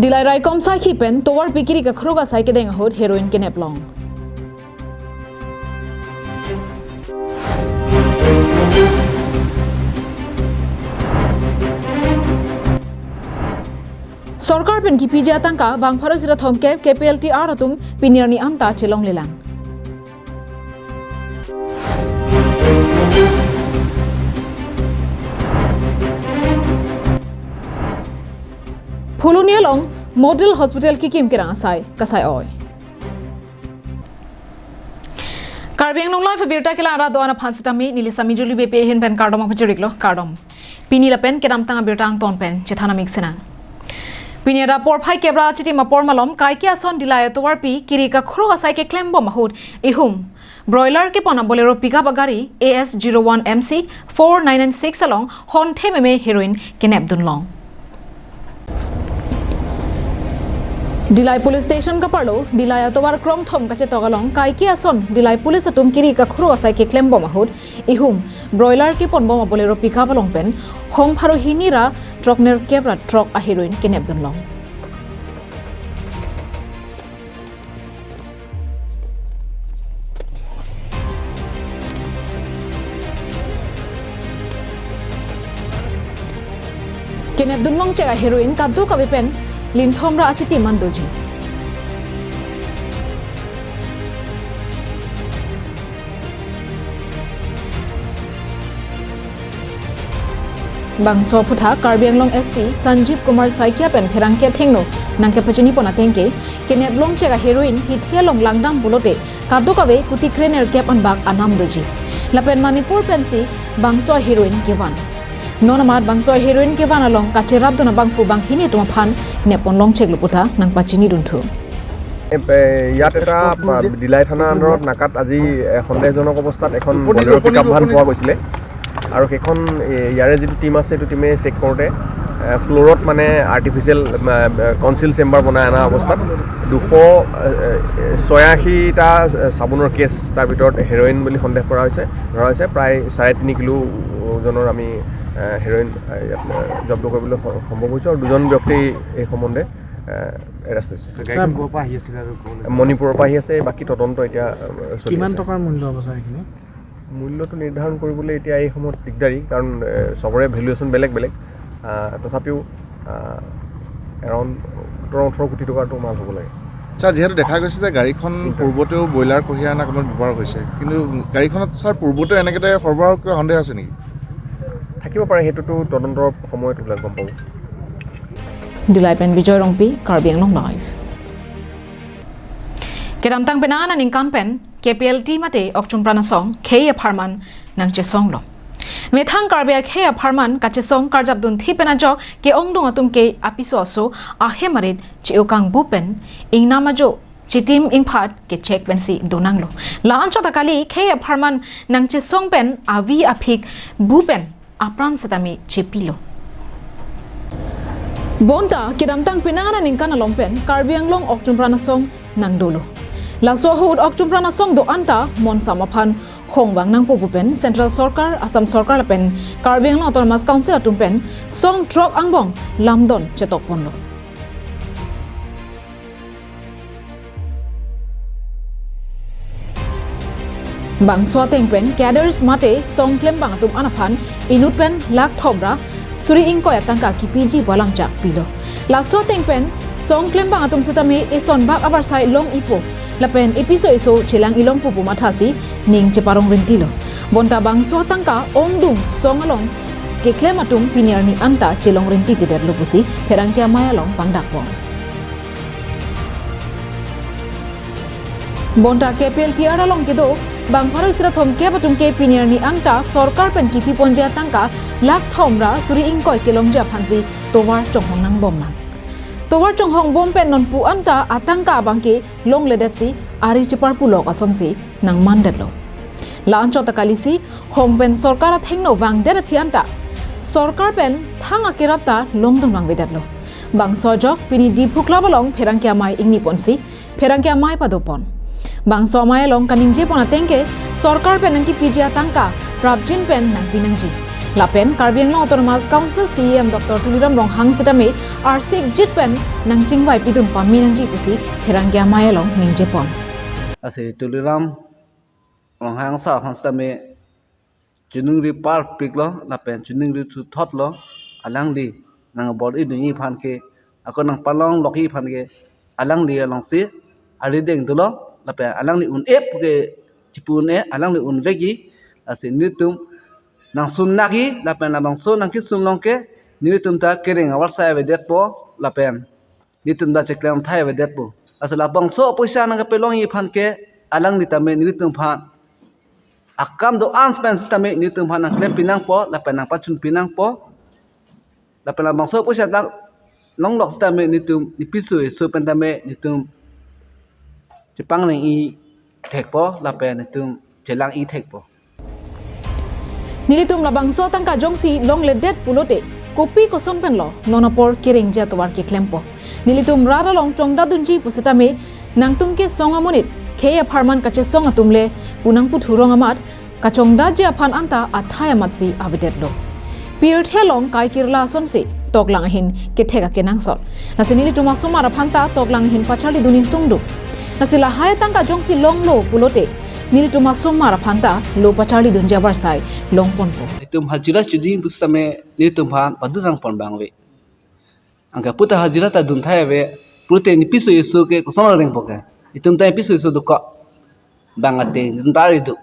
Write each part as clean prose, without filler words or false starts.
Dilai rai kom sai khi pen towar pikiri ka khruga sai ke deng hot heroin ke neplong Sarkar pen ki pija tangka bang pharo sira thomke KPLT aratum pinirni anta chelong lelang Phulunialong Model Hospital ki kim kirang sai kasai oi Karbiang nong life birta kila ara doana phansitami nilisami juli bepe hin pen cardom apchiriklo cardom Pini la pen kedam tanga birta ang ton pen chethana mixena Pini ra por phai kebra chiti mapor malom kai kia son dilaya towar pi kirika khro asai ke klembo mahut ihum Broiler ke pona bolero pickup agari AS01MC 4996 along hon thememe heroin kenep dunlong Dilai Police Station ka parlo Dilai atowar krom thom kache togalong kai ki ason Dilai Police atum kiri ka khro asai ke claim bom mahut ihum broiler ke pon bom bolero pickup along pen hong pharo hinira truck ner kebra truck a heroin kenep dunlong kenep dunlong chega heroin kaddu ka pen Linthomra achiti mandoji Bangso phutha Karbianglong SP Sanjeev Kumar Saikia pen pherangke thengno nangke pachini pona tengke keneblong chega heroin hithialong langdam bulote kadokawe kuti krener cap an bag anam doji lapen Manipur pensi bangso heroin kewan Nonamat bangso heroin ke bana long kacerap dona bangpu bang hini tuma phan nepon long chek luputa nang pachini duntu ইয়াত এটা দিলাই থানা আন্দৰত নাকাত আজি সন্দেহজনক অৱস্থাত এখন বলেৰো পিকআপ ভান পোৱা গৈছিলে আৰু সেইখন ইয়াৰে যিটো টিম আছে সেইটো টিমে চেক কৰোঁতে ফ্ল'ৰত মানে আৰ্টিফিচিয়েল কনচিল চেম্বাৰ বনাই অনা অৱস্থাত 286টা চাবোনৰ কেছ তাৰ ভিতৰত হেৰইন বুলি সন্দেহ কৰা হৈছে ধৰা হৈছে প্ৰায় 3.5 কিলো ওজনৰ আমি হেৰইন জব্দ কৰিবলৈ সম্ভৱ হৈছে আৰু দুজন ব্যক্তি এই সম্বন্ধে এৰেষ্ট হৈছে গাড়ীখন ক'ৰ পৰা আহি আছিল আৰু মণিপুৰৰ পৰা আহি আছে বাকি তদন্ত এতিয়া কিমান টকাৰ মূল্য হ'ব ছাৰ এইখিনি মূল্যটো নিৰ্ধাৰণ কৰিবলৈ এতিয়া এই সময়ত দিগদাৰী কাৰণ সবৰে ভ্যালুৱেশ্যন বেলেগ বেলেগ তথাপিও এৰাউণ্ড 18 কোটি টকাটো মাল হ'ব লাগে ছাৰ যেহেতু দেখা গৈছে যে গাড়ীখন পূৰ্বতেও ব্ৰইলাৰ কঢ়িয়াই অনা কামত ব্যৱহাৰ হৈছে কিন্তু গাড়ীখনত ছাৰ পূৰ্বতে এনেকৈ সৰবৰাহ কিবা সন্দেহ আছে নেকি থাকিব পাৰে হেতুটো তদন্তৰ সময়ত ওলাই গম পাব Dilai pen Bijoy Rongpi Karbianglong live Kedam tang penana ning kan pen KPLT mate okchum prana song KAL Prime nang che song lo Methang Karbia KAL Prime ka che song karjap dun thi pena jo ke ongdung atum ke apiso so a hemarit che okang bupen ing namajo chitim ing phat ke check pensi donang lo lan chota kali KAL Prime nang che song pen avi aphik bupen apran satami chepilo Bonta kedamtang pinana ningkan alompen Karbianglong okchum prana song nang dolo Laso hud okchum prana song do anta mon samaphan hongwang nang popupen Central Sarkar Assam Sarkar lapen Karbianglong Autonomous Council atumpen song truck angbong lamdon chetok ponlo Bang swateng pen cadres mate song klem bang atum anaphan inut pen lak thobra Suri ingko yatangka ki PG balang jak pilo. Laso tengpen song klem bang atum setame eson bak abar sai long ipo. Lapen episo iso chilang ilong pupu mathasi ning cheparong rentilo. Bonta bang so tangka ongdung song along ke klem atum pinirni anta chilong renti tider lupusi perangkia maya long pangdakpon. Bonta KPLT along kedo bang pharo isra thom ke batum ke pinirni anta sarkar pen kipi ponja tangka lak thomra suri ingkoi kelongja phansi towar chonghong nang bom nang towar chonghong bom pen non pu anta atangka bangke long ledasi ari chipar pulok asongsi nang mandetlo lan chota kalisi hong pen sarkar thengno wang der phianta sarkar pen thang akirapta longdong wang vedatlo bang sojok pini di phukla balong pherangkya mai ingni ponsi pherangkya mai padopon Bangso maya long kaning je pona tengke sarkar pen nangki pijia tangka prabjin pen nang pinangji lapen Karbi Anglong Autonomous Council CEM Dr. Tuliram Ronghang Sitame Arsik Jitpen nang chingwai pidun pami nang ji pusi herangya mayalong ning Jepon ase tuliram Ronghang sa hansame chunung ri par piklo lapen chunung ri thu thot lo alang li nang bor I dunyi phan ke ako nang palong loki phan ke alang li along si ari deng tulo lapen alang li un ep ke chipun alang li un vegi ase nitum nang sum nagi lapen labang so nang ki sum long ke nitum ta kering awal sa vedet po lapen nitum da cheklem thai vedet po ase labang so poisa nang ke pelong yi phan ke alang li tame nitum phan akam do anspen sistame nitum phan nang klem pinang po lapen nang pachun pinang po lapen labang so poisa tak long lok sistame nitum nipisu so pentame nitum Jepang nang I thek po lapen nitum jelang I thek po Nilitum labang so tangka jongsi long ledet pulote kopi koson pen lo nonapor kiring ja towar ke klempo Nilitum rara long chongda dunji pusitame nangtum ke songa munit Kaya Parman kache songa tumle punang puthurong amat kachongda je aphan anta athaya matsi abidet lo Pir thelong kai kirla sonsi toklang hin ke thega ke nangsol nasinili tuma sumara phanta toklang hin pachali dunin tungdu nasila hai tangka jongsi long lo pulote nili tuma sumara phanta lo pachali dun jabar sai long ponpo nitum hajira chudin pusame nitum phan padurang pon bangwe angka puta hajira ta dun thai ve purte ni pisu yesu ke kosong reng poke nitum ta pisu yesu duka bangate nitum ta ri du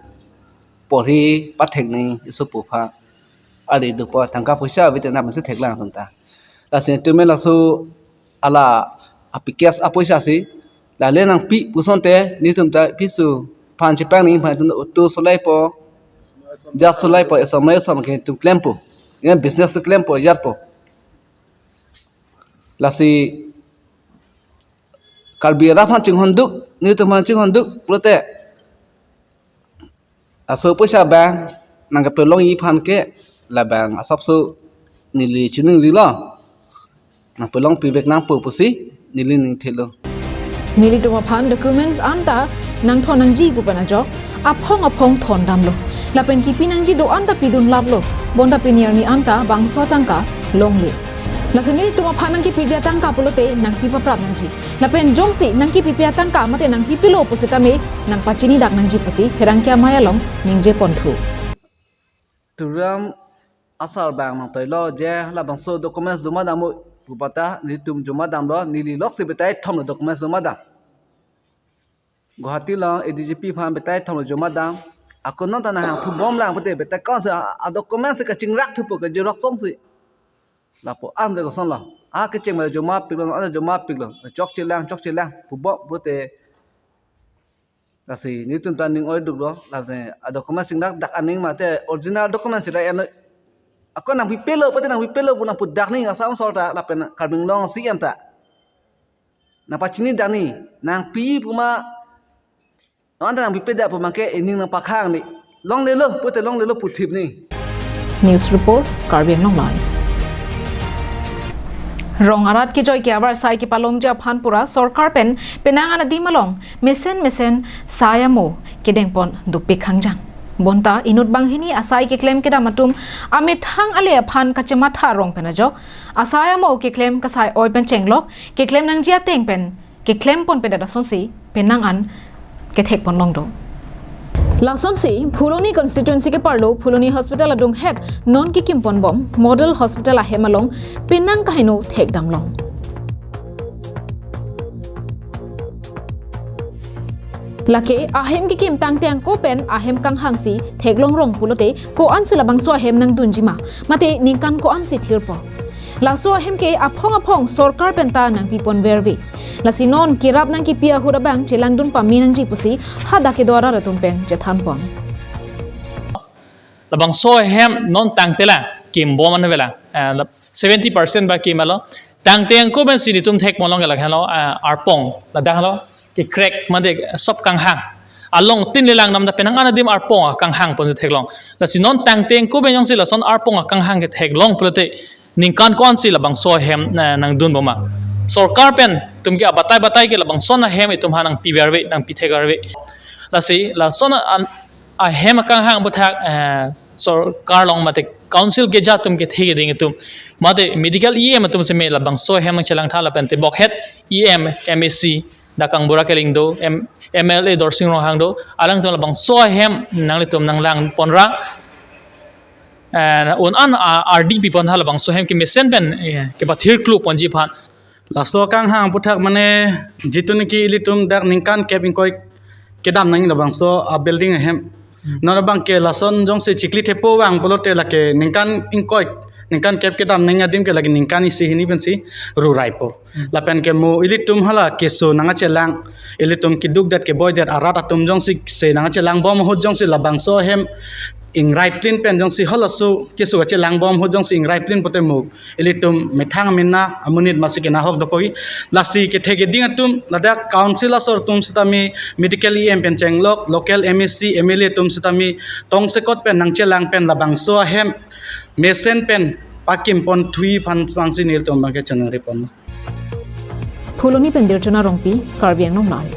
pori pathek ni yesu pu pha ari du po tangka puisa vite na mase theklang tum ta la se tume la so ala apikes apoisa si la le nang pi pusonte nitum ta pisu phan chepang ni phan tum tu solai po ja solai po esomai som ke tum klempo ya business klempo yat po la si Karbi phan chung honduk nitum phan chung honduk prote aso poisa bang nang ka pelong yi phan ke la bang asap so nili chunung ri lo nang pelong pi bek nang pu pusi nili ning thelo nili tuma phan documents anta nang thon nang ji pu panajo aphong thon damlo lapen ki pinang ji do anta pidun lablo bonda pinier ni anta bangso tangka longli lasini tuma phan nang ki pija tangka pulote nang pipa prap nang ji lapen jongsi nang ki pipia tangka mate nang pipilo pusitame nang pachini dak nang ji pusi herangkya mayalong ning je ponthu turam asal bang nang toilo je la bangso documents juma damu pupata nitum juma dam lo nili lok se betai thom documents juma da Guwahati lo ADGP phan betai thom juma dam akon non tanah thu bom lang pete betai kon se a documents ka chingrak thu pu ka jerox song si lapo am de son lo a ke cheng ma juma pik lo a juma pik lo chok chilang pu bo pute kasi nitum tan ning oi duk lo la se a documents singrak dak aning ma te original documents ra en ako nang pipelo pati nang pipelo pun nang pudak ni asam sorta lapen karbing long si anta na pachini dani nang pi puma anda nang pipeda pumake ining nang pakhang ni long lelo pute long lelo puthip ni news report Karbi Anglong Live Rongarat ki joy ke abar sai ki palong ja phanpura sarkar pen penanga na dimalong mesen sayamo kedengpon dupi khangjang bonta inut banghini asai ke claim ke damatum amit hang ale phan ka chema tha rong penajo asayamo ke claim ka sai oi pen chenglok ke claim nang jia teng pen ke claim pon pe da sonsi penang an ke thek pon long do Lasonsi Phuloni constituency ke parlo Phuloni hospital adung head non ki kimpon bom model hospital ahemalong pinang kahino thek damlong Lake ahem ki kim tang tang ko pen ahem kang hangsi theklong rong pulote ko ansila bangso ahem nang dunjima mate ningkan ko ansi thirpo Laso ahem ke aphong sarkar penta nang pipon verve Lasinon kirap nang ki pia hura bang chelang dun pami nang ji pusi hada ke dwara ratum pen jethan pon labang so hem non tangtela kim boman vela 70% ba kimalo tangteng ko ben sini tum thek molong la khalo arpong la danglo ki crack made sop kang hang along tin lelang nam da penang ana dim arpong kang hang pon theklong la sinon tangteng ko ben yong si la son arpong kang hang ke theklong prote ningkan kon si labang so hem nang dun boma sarkar pen tum ki batai ke labang son hem itum hanang piverve nang pithegarve la si la son a hem kang hang buthak सरकार लोग मते काउंसिल के जा तुम के थे देंगे तुम मते मेडिकल EM तुम से मे लबंग सो हेम चलांग था लपन ते बॉक हेड EM MSc दा कांगबुरा के लिंग दो MLA दर्शिंग रो हांग दो अलंग तो लबंग सो हेम नंगले तुम नंगलांग पनरा उन अन RDP पन था लबंग सो हेम के मेसेन पेन के बाथिर क्लू पंजी फान lasto kang hang puthak mane jituniki ilitum dak ningkan keping koi kedam nang labang so a building hem nona bang ke lason jong se chikli thepo bang polote lake ningkan inkoi ningkan kep kedam nang adim ke lagi ningkan isi hini bensi ru raipo lapen ke mu ilitum hala keso nanga chelang ilitum kiduk dat ke boy dat arat atum jong si se nanga chelang bom ho jong si labang so hem ing raiplin pen jong si holasu kesu che lang bom ho jong si ing raiplin pote muk ilitum methang minna amunit masike na hok dokoi lasi ke thege ding atum lada council asor tum sitami medical EM pen chenglok local MSc MLA tum sitami tong se kot pen nang che lang pen labang so hem mesen pen pakim pon thui phan pangsi nil tum bang ke chanang repon Phuloni pendir chuna rongpi Karbiang nong nai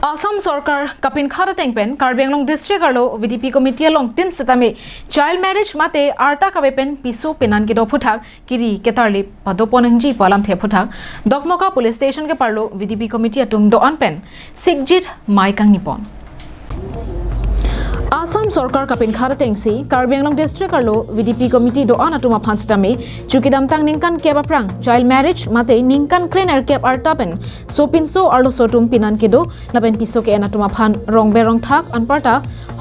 Assam Sarkar Kapin Khara Tengpen Karbianglong District Arlo VDP Committee along tin setame child marriage mate arta kabepen piso penan ke do phuthak kiri ketarli padoponangji palam the phuthak Dokmoka Police Station ke parlo VDP Committee atum do anpen Sigjit Maikang Nipon Assam Sarkar Kapin Khara Tengsi Karbianglong District Arlo VDP Committee do an atuma phanstame chukidam tang ningkan keba prang child marriage mate ningkan krener keb artapen sopinso arlo sotum pinan kedo laben piso ke anatuma phan rong berong thak anparta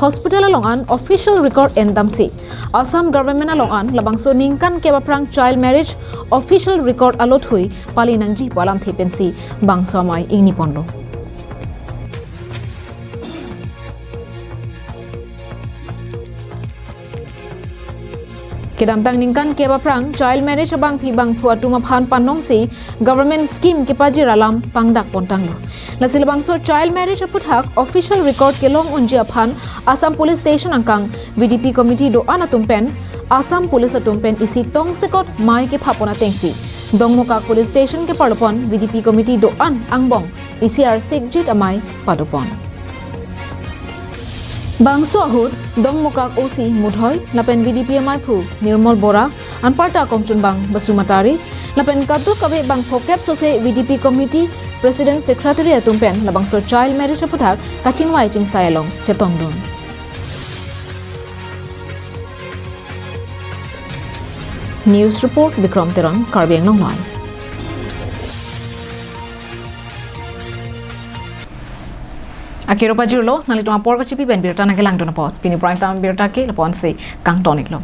hospital alongan official record endamsi Assam government alongan labangso ningkan keba prang child marriage official record alot hui palinangji palam thepensi bangso mai ingni pondo Kedam tang ningkan keba prang child marriage abang phi bang phu atuma phan panong si government scheme ke pajir alam pangdak pontang lo nasilabang so child marriage aputhak official record kelong unji aphan Assam Police Station angkang VDP committee do anatum pen Assam Police atum pen isi tong sekot mai ke phapona tengsi Dongmoka Police Station ke parlopon VDP committee do an angbong isi ar Sigjit amai padopon Bangso ahur Dongmokak OC Mudhoy lapen VDP amai phu Nirmal Bora anparta komchun bang Basumatari lapen katu kabe bang phokep sose VDP committee president secretary atumpen labang so child marriage aputhak kachingwai ching sailong chetongdon News report Bikram Teran Karbiang Nongnoi Akiro pajirlo nalito apor pachipi ben birta nagelang donapot pini prime time birta ke lapon se kang tonik lo